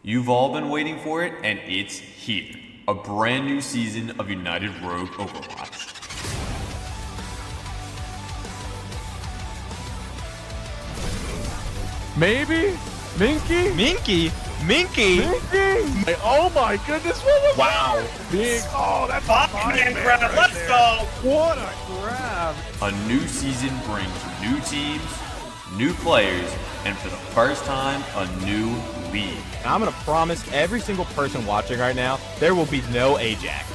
You've all been waiting for it, and it's here. A brand new season of United Rogue Overwatch. Maybe? Minky? Minky? Minky? Minky? Oh my goodness, what was Wow. that? Big, oh, that's Fuck a fine man, man grab. right Let's there. go. What a grab. A new season brings new teams, new players, and for the first time, a new league. I'm gonna promise every single person watching right now, there will be no Ajax.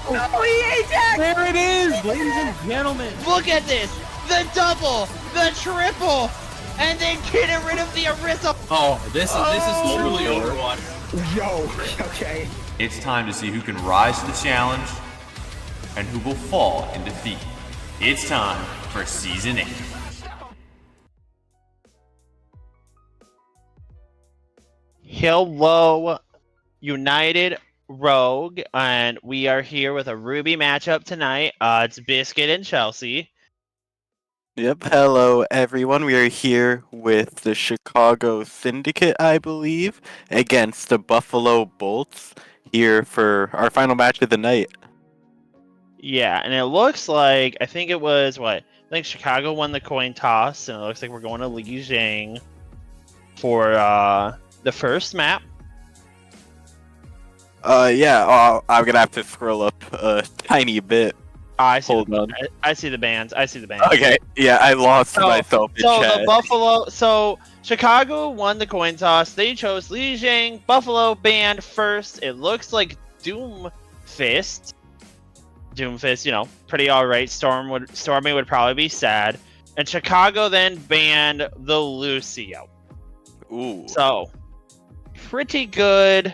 There it is, Ladies and gentlemen. Look at this. The double, the triple, and then getting rid of the Arisa. Oh, this is truly Overwatch. Yo, okay. It's time to see who can rise to the challenge and who will fall in defeat. It's time for Season 8. Hello, United Rogue, and we are here with a Ruby matchup tonight. It's Biscuit and Chelsea. Yep, hello everyone. We are here with the Chicago Syndicate, I believe, against the Buffalo Bolts here for our final match of the night. Yeah, and it looks like, I think it was, I think Chicago won the coin toss, and it looks like we're going to Lijiang for the first map. I'm gonna have to scroll up a tiny bit. I see. Hold on. I see the bands. I see the bands. Okay, yeah, I lost myself in So chat. the Buffalo. So Chicago won the coin toss. They chose Lijiang. Buffalo banned first. It looks like Doomfist. Doomfist, you know, pretty alright. Stormy would probably be sad. And Chicago then banned the Lucio. Ooh. So pretty good.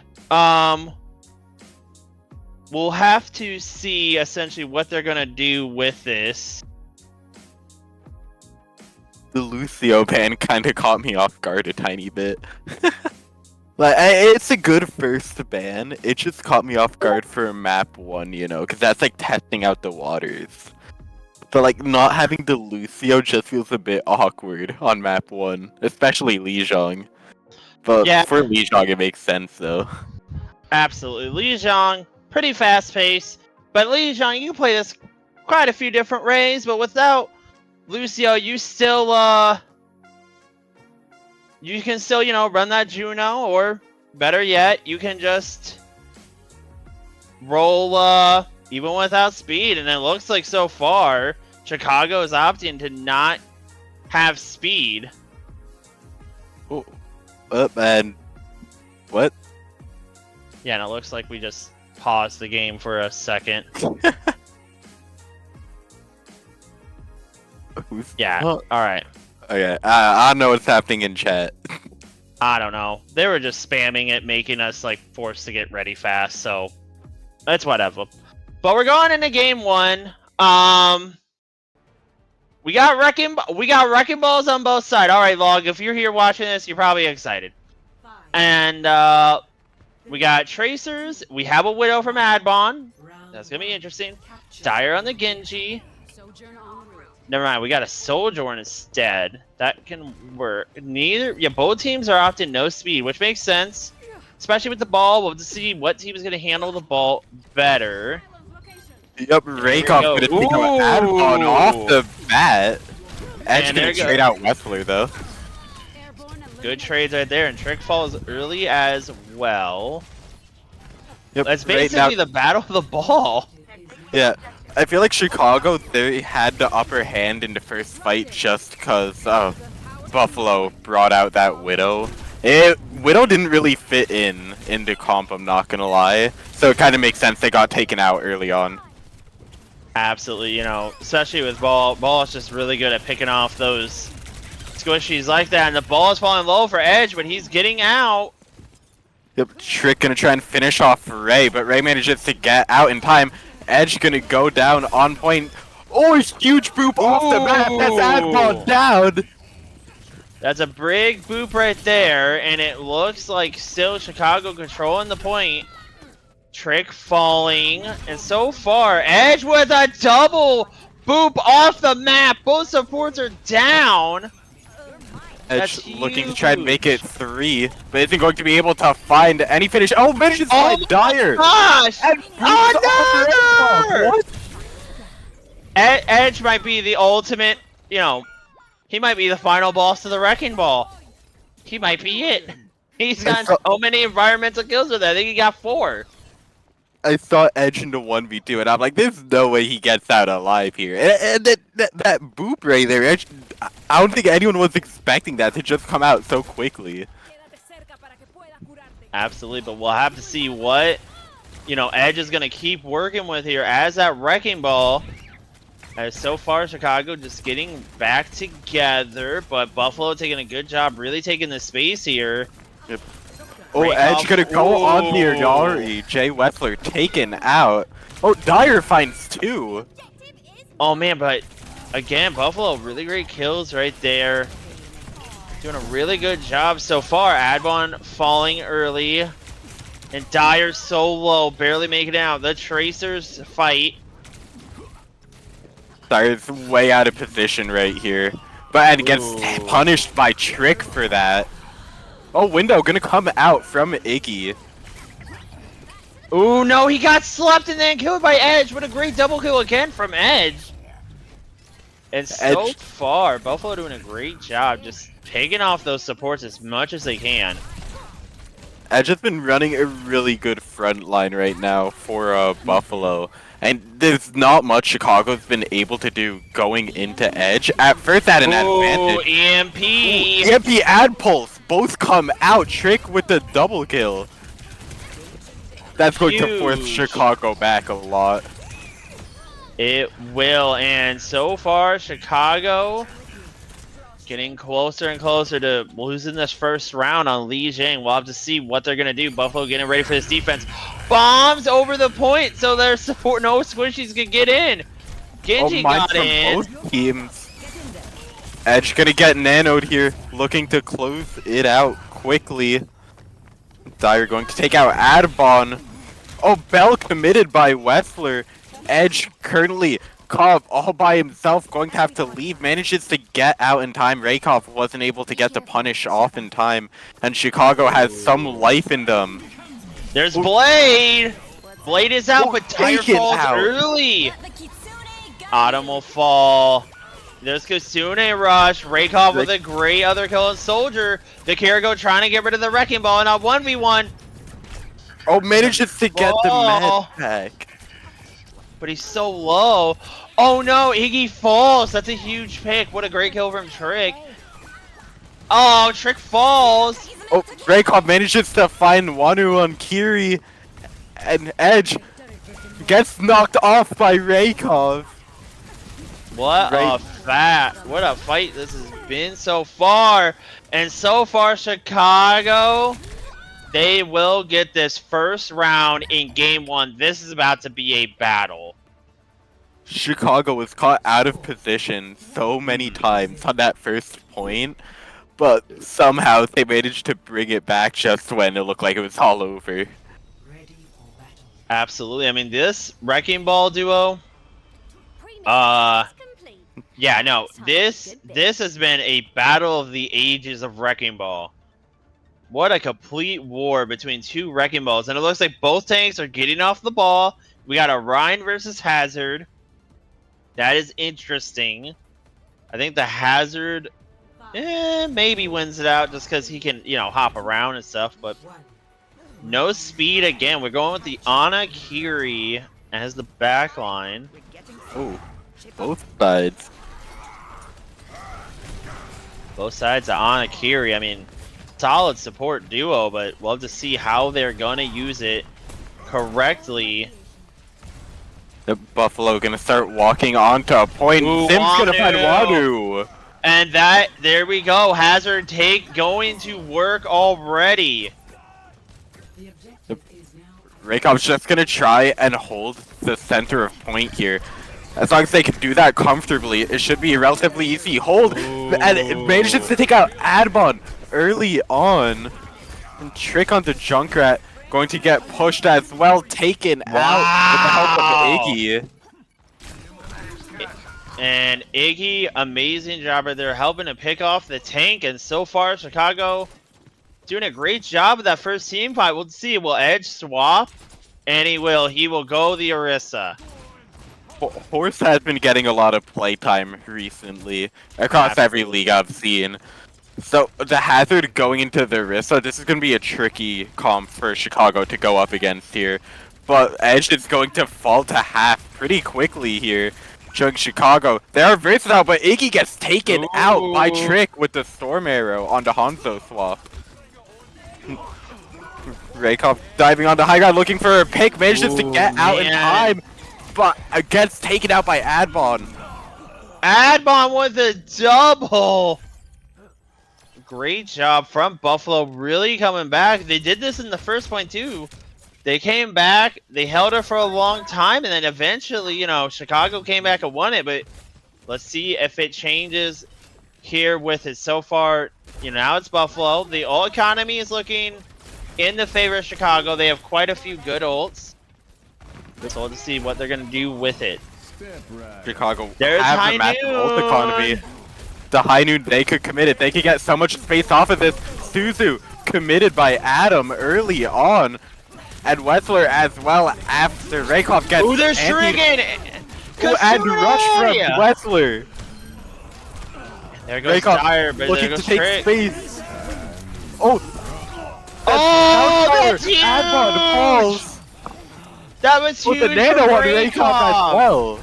We'll have to see essentially what they're gonna do with this. The Lucio ban kind of caught me off guard a tiny bit. It's a good first ban. It just caught me off guard for map 1, you know, because that's like testing out the waters. But like not having the Lucio just feels a bit awkward on map 1, especially Lijiang. But Yeah. for Lijiang it makes sense though. Absolutely, Lijiang, pretty fast pace. But Lijiang, you can play this quite a few different ways, but without Lucio, you still you can still, you know, run that Juno, or better yet, you can just roll even without speed. And it looks like so far Chicago is opting to not have speed. Oh, and what? Yeah, and it looks like we just paused the game for a second. Yeah, Oh, alright. okay, I know what's happening in chat. I don't know. They were just spamming it, making us like forced to get ready fast, so that's whatever. But we're going into game 1. We got wrecking balls on both sides. Alright, Log, if you're here watching this, you're probably excited. And we got Tracers, we have a Widow from Adbon. That's gonna be interesting. Dire on the Genji. Never mind, we got a Sojourn instead. That can work. Both teams are often no speed, which makes sense. Especially with the ball, we'll have to see what team is going to handle the ball better. Yep, Raycon gonna take out Adbon off the bat. Edge gonna trade out Wessler though. Good trades right there, and Trick falls early as well. Yep, That's right basically now- the battle of the ball. Yeah, I feel like Chicago, they had the upper hand in the first fight just because Buffalo brought out that Widow. Widow didn't really fit in the comp, I'm not gonna lie. So it kind of makes sense they got taken out early on. Absolutely, you know, especially with ball. Ball is just really good at picking off those squishies like that, and the ball is falling low for Edge, but he's getting out. Yep, Trick gonna try and finish off Ray, but Ray manages to get out in time. Edge gonna go down on point. Oh, huge boop off the map. That's Adbon down. That's a big boop right there, and it looks like still Chicago controlling the point. Trick falling, and so far, Edge with a double boop off the map. Both supports are down. That's Edge looking to try and make it huge. 3, but isn't going to be able to find any finish. Oh, manages to Oh find Dyer! Gosh! And Another! what? Edge might be the ultimate, you know, he might be the final boss of the Wrecking Ball. He might be it. He's got so many environmental kills with that. I think he got 4. I saw Edge into 1v2, and I'm like, there's no way he gets out alive here. And that boop right there, Edge, I don't think anyone was expecting that to just come out so quickly. Absolutely, but we'll have to see what, you know, Edge is going to keep working with here as that Wrecking Ball. As so far, Chicago just getting back together, but Buffalo taking a good job, really taking the space here. Yep. Oh, Edge gonna go on near Yari. Jay Wessler taken out. Oh, Dyer finds 2. Oh man, but again, Buffalo, really great kills right there. Doing a really good job so far. Adbon falling early. And Dyer so low, barely making it out. The Tracers fight. Dyer's way out of position right here. But Ed gets punished by Trick for that. Oh, Window gonna come out from Iggy. Ooh, no, he got slept and then killed by Edge. What a great double kill again from Edge. And so far, Buffalo doing a great job just taking off those supports as much as they can. Edge has been running a really good front line right now for Buffalo. And there's not much Chicago's been able to do going into Edge. At first, at an advantage. EMP! Ooh, EMP and Pulse both come out. Trick with the double kill. That's going to force Chicago back a lot. It will, and so far, Chicago getting closer and closer to losing this first round on Li Jing. We'll have to see what they're going to do. Buffalo getting ready for this defense. Bombs over the point, so their support, no squishies can get in. Genji got in. Both teams. Edge gonna get nanoed here, looking to close it out quickly. Dyer going to take out Adbon. Oh, Bell committed by Wessler. Edge currently Kov all by himself, going to have to leave, manages to get out in time. Raykov wasn't able to get the punish off in time, and Chicago has some life in them. There's Blade! Blade is out, but Tire falls early! Autumn will fall. There's Kasune Rush. Raykov with a great other kill on Soldier. The Kirigo trying to get rid of the Wrecking Ball, and a 1v1. Oh, manages to get the med pack. But he's so low. Oh no, Iggy falls. That's a huge pick. What a great kill from Trick. Oh, Trick falls. Oh, Raykov manages to find Wanu on Kiri. And Edge gets knocked off by Raykov. What a what a fight this has been so far. And so far, Chicago, they will get this first round in game 1. This is about to be a battle. Chicago was caught out of position so many times on that first point, but somehow they managed to bring it back just when it looked like it was all over. Absolutely. I mean, this Wrecking Ball duo, yeah, no, this has been a battle of the ages of Wrecking Ball. What a complete war between 2 Wrecking Balls. And it looks like both tanks are getting off the ball. We got a Ryan versus Hazard. That is interesting. I think the Hazard maybe wins it out just because he can, you know, hop around and stuff. But no speed again. We're going with the Ana Kiri as the back line. Oh, both sides. Both sides of Ana Kiri. I mean, solid support duo, but we'll have to see how they're going to use it correctly. The Buffalo gonna start walking onto a point. Ooh, Sim's gonna find Wanu. And there we go. Hazard take going to work already. Raykov's just gonna try and hold the center of point here. As long as they can do that comfortably, it should be a relatively easy hold. And it manages to take out Adbon early on. And Trick onto Junkrat. Going to get pushed as well, taken out with the help of Iggy. And Iggy, amazing job right there, helping to pick off the tank. And so far, Chicago doing a great job of that first team fight. We'll see. Will Edge swap? And he will. He will go the Orisa. Horse has been getting a lot of playtime recently across every league I've seen. So the Hazard going into the Orisa, this is going to be a tricky comp for Chicago to go up against here. But Edge is going to fall to half pretty quickly here. Showing Chicago, they are versatile, but Iggy gets taken out by Trick with the Storm Arrow onto Hanzo swap. Raykov diving onto high ground looking for a pick, manages to get out in time, but gets taken out by Adbon. Adbon with a double! Great job from Buffalo, really coming back. They did this in the first point too. They came back, they held her for a long time, and then eventually, you know, Chicago came back and won it, but let's see if it changes here with it. So far, you know, now it's Buffalo. The ult economy is looking in the favor of Chicago. They have quite a few good ults. So let's see what they're going to do with it. Chicago There's have a massive ult economy. The high noon, they could commit it. They could get so much space off of this. Suzu committed by Adam early on. And Wetzler as well after Raykov gets. Ooh, they're shrinking! And rush from Wetzler. There goes Raykov Dyer, but looking there to goes take Trick. space. Oh! Oh, that's huge! Adbon falls. That was huge With the nano from on Raykov as well.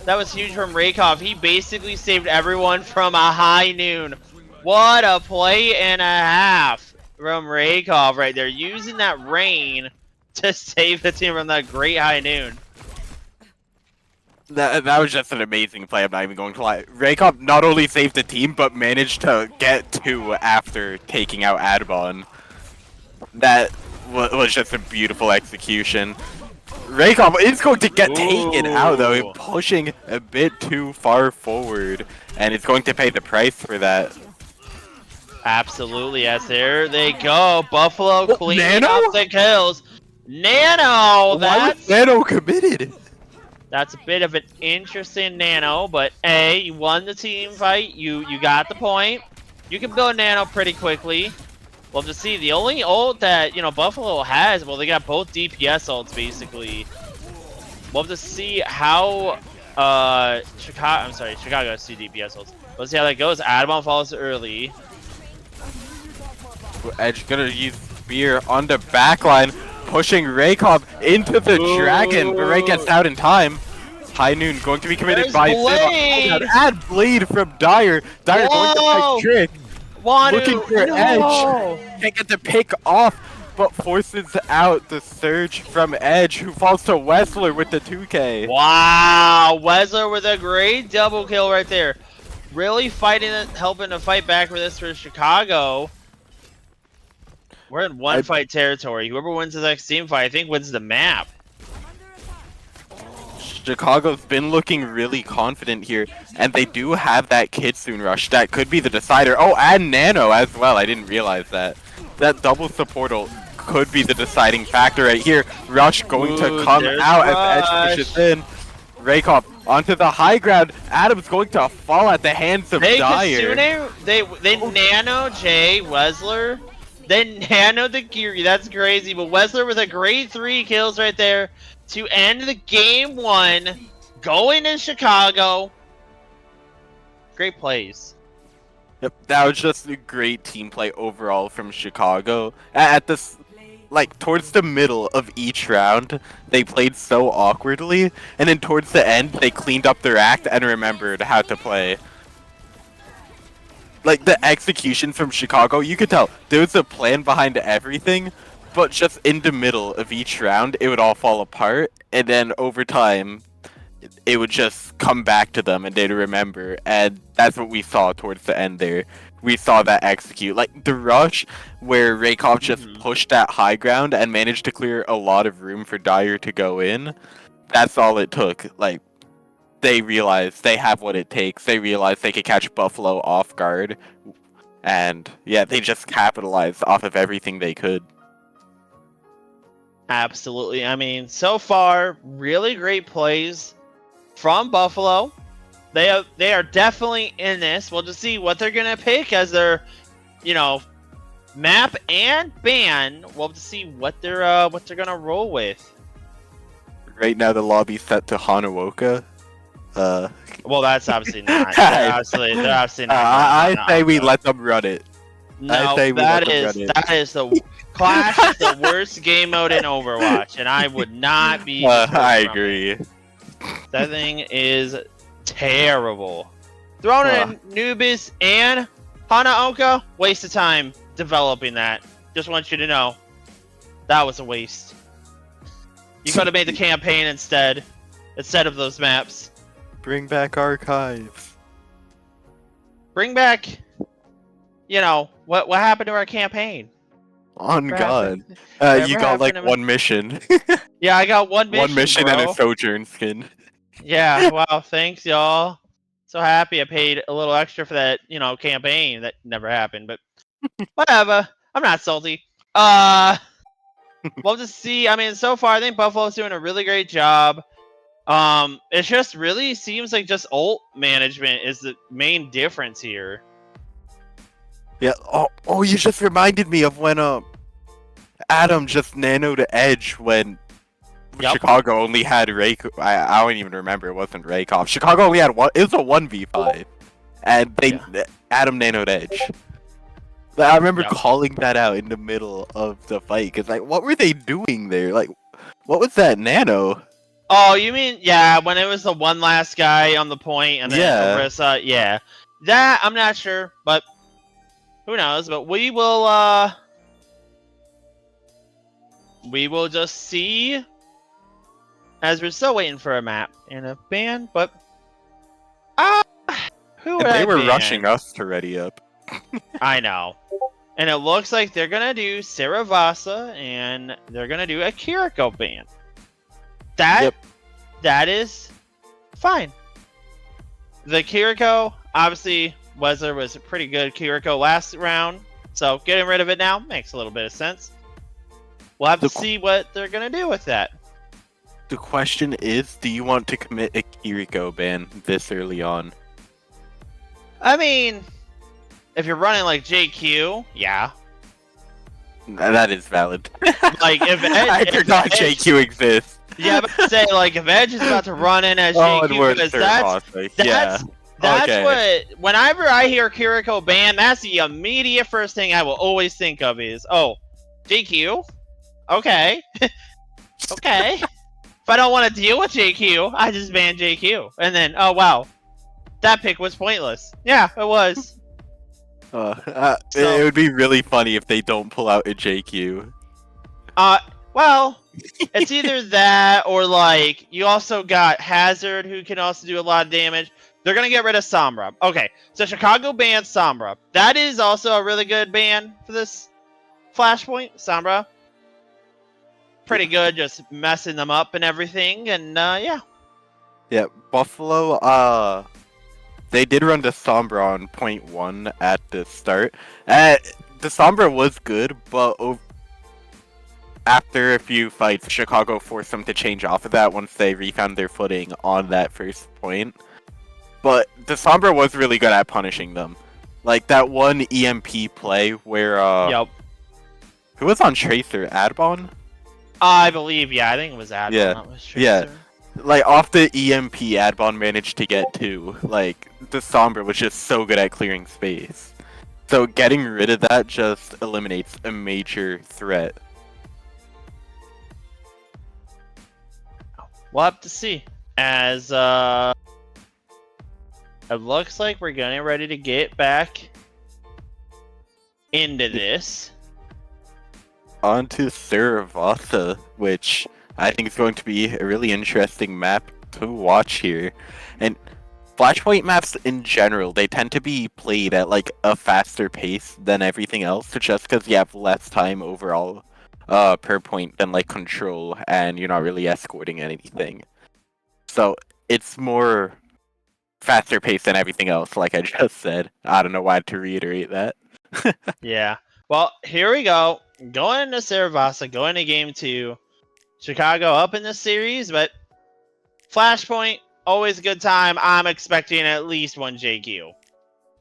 That was huge from Raykov. He basically saved everyone from a high noon. What a play and a half from Raykov right there, using that rain to save the team from that great high noon. That was just an amazing play, I'm not even going to lie. Raykov not only saved the team, but managed to get two after taking out Adbon. That was just a beautiful execution. Raykov is going to get taken out, though, pushing a bit too far forward, and it's going to pay the price for that. Absolutely, yes, there they go. Buffalo cleaning Nano? up the kills. Nano, Why was Nano committed? that's a bit of an interesting Nano, but A, you won the team fight, you got the point. You can build Nano pretty quickly. We'll have to see. The only ult that, you know, Buffalo has, well, they got both DPS ults, basically. We'll have to see how, Chicago has two DPS ults. Let's see how that goes. Adamon falls early. Edge gonna use Spear on the backline, pushing Raykov into the Dragon, but Ray gets out in time. High Noon going to be committed There's by Blade! Sim. Add Blade from Dyer. Dyer going to fight Trick. Wanu, Looking for Edge. Can't get the pick off, but forces out the surge from Edge, who falls to Wessler with the 2K. Wow, Wessler with a great double kill right there. Really fighting it, helping to fight back for this for Chicago. We're in one fight territory. Whoever wins the next team fight, I think, wins the map. Chicago's been looking really confident here, and they do have that Kitsune rush that could be the decider. Oh, and Nano as well. I didn't realize that. That double support ult could be the deciding factor right here. Rush going to come out as Edge pushes in. Raykov onto the high ground. Adam's going to fall at the hands of Dyer. They Nano Jay Wessler. They Nano the Kiri. That's crazy. But Wessler with a great 3 kills right there to end the game 1. Going in Chicago. Great plays. Yep, that was just a great team play overall from Chicago. At this, like, towards the middle of each round, they played so awkwardly, and then towards the end, they cleaned up their act and remembered how to play. Like, the execution from Chicago, you could tell there was a plan behind everything, but just in the middle of each round, it would all fall apart, and then over time, it would just come back to them and they'd remember, and that's what we saw towards the end there. We saw that execute. Like, the rush where Raykov just pushed that high ground and managed to clear a lot of room for Dyer to go in, that's all it took. Like, they realized they have what it takes. They realized they could catch Buffalo off guard, and yeah, they just capitalized off of everything they could. Absolutely. I mean, so far, really great plays from Buffalo. they are definitely in this. We'll just see what they're gonna pick as their, map and ban. We'll have to see what they're gonna roll with. Right now, the lobby's set to Hanaoka. Well, that's obviously not. They're obviously not. I going say we Hanaoka. let them run it. No, say we let them run it. that is the Clash is the worst game mode in Overwatch, and I would not be. I from agree. it. That thing is terrible. Throwing in Nubis and Hanaoka, waste of time developing that. Just want you to know, that was a waste. You could have made the campaign instead of those maps. Bring back archives. Bring back, what happened to our campaign? On What God. happened? You got like one mission. Yeah, I got one mission. One mission bro. and a Sojourn skin. Yeah, wow, thanks y'all. So happy I paid a little extra for that, campaign. That never happened, but whatever. I'm not salty. We'll just see. I mean, so far I think Buffalo's doing a really great job. It just really seems like just ult management is the main difference here. Yeah. Oh, you just reminded me of when Adam just nanoed the edge when Chicago only had Rake. I don't even remember. It wasn't Rakeoff. Chicago only had one. It was a 1v5, and Adam nanoed edge. Like, I remember calling that out in the middle of the fight because what were they doing there? Like, what was that nano? Oh, you mean when it was the one last guy on the point and then Orisa, that I'm not sure, but who knows? But we will just see as we're still waiting for a map and a ban. But who would they I were ban? rushing us to ready up. I know, and it looks like they're gonna do Saravasa and they're gonna do a Kiriko ban. That is fine. The Kiriko, obviously, Weather was a pretty good Kiriko last round, so getting rid of it now makes a little bit of sense. We'll have to see what they're going to do with that. The question is, do you want to commit a Kiriko ban this early on? I mean, if you're running like JQ, yeah. That is valid. Like, if Edge, I forgot JQ exists. Yeah, but say, like, if Edge is about to run in as JQ, because that's what, whenever I hear Kiriko ban, that's the immediate first thing I will always think of is, oh, JQ? Okay. Okay. If I don't want to deal with JQ, I just ban JQ. And then, oh, wow. That pick was pointless. Yeah, it was. It would be really funny if they don't pull out a JQ. Well, it's either that or, like, you also got Hazard, who can also do a lot of damage. They're going to get rid of Sombra. Okay, so Chicago banned Sombra. That is also a really good ban for this Flashpoint. Sombra. Pretty good, just messing them up and everything, and, yeah. Yeah, Buffalo, they did run the Sombra on .1 at the start. The Sombra was good, but after a few fights, Chicago forced them to change off of that once they refound their footing on that first point. But the Sombra was really good at punishing them. Like that one EMP play where who was on Tracer? Adbon? I believe, I think it was Adbon. Yeah, that was Tracer. yeah. Like off the EMP, Adbon managed to get 2. Like the Sombra was just so good at clearing space. So getting rid of that just eliminates a major threat. We'll have to see. As it looks like we're getting ready to get back into this. On to Saravasa, which I think is going to be a really interesting map to watch here. And Flashpoint maps in general, they tend to be played at like a faster pace than everything else, just because you have less time overall per point than like Control, and you're not really escorting anything. So it's more faster paced than everything else, like I just said. I don't know why to reiterate that. Yeah. Well, here we go. Going into Saravasa, going to game 2. Chicago up in this series, but Flashpoint, Always a good time. I'm expecting at least one JQ.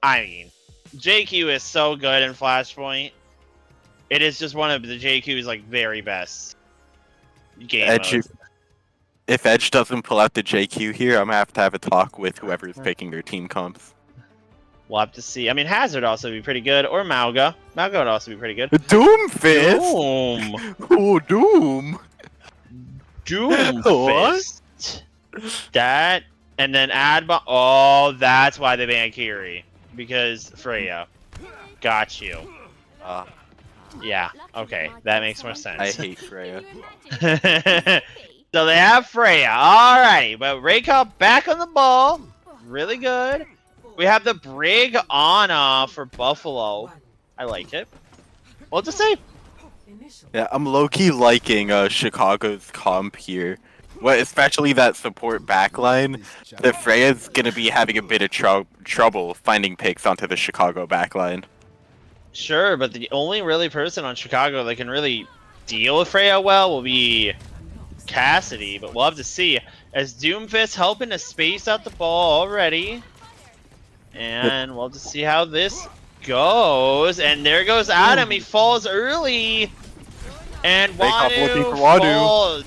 I mean, JQ is so good in Flashpoint. It is just one of the JQ's like very best game Edge, modes. if Edge doesn't pull out the JQ here, I'm gonna have a talk with whoever's picking their team comps. We'll have to see. I mean, Hazard also be pretty good, or Mauga. Mauga would also be pretty good. Doomfist. Doom. Oh, Doom. Doomfist. That, and then Adbon. Oh, that's why they banned Kiri. Because Freya. Got you. Yeah, okay. That makes more sense. I hate Freya. So they have Freya. Alrighty, but Raycop back on the ball. Really good. We have the Brig Ana for Buffalo. I like it. Well, to say. Yeah, I'm low-key liking Chicago's comp here. Well, especially that support backline. The Freya's gonna be having a bit of trouble finding picks onto the Chicago backline. Sure, but the only really person on Chicago that can really deal with Freya well will be Cassidy, but we'll have to see. As Doomfist helping to space out the ball already. And we'll have to see how this goes. And there goes Adam. He falls early. And Wake up looking Wadu for Wadu. falls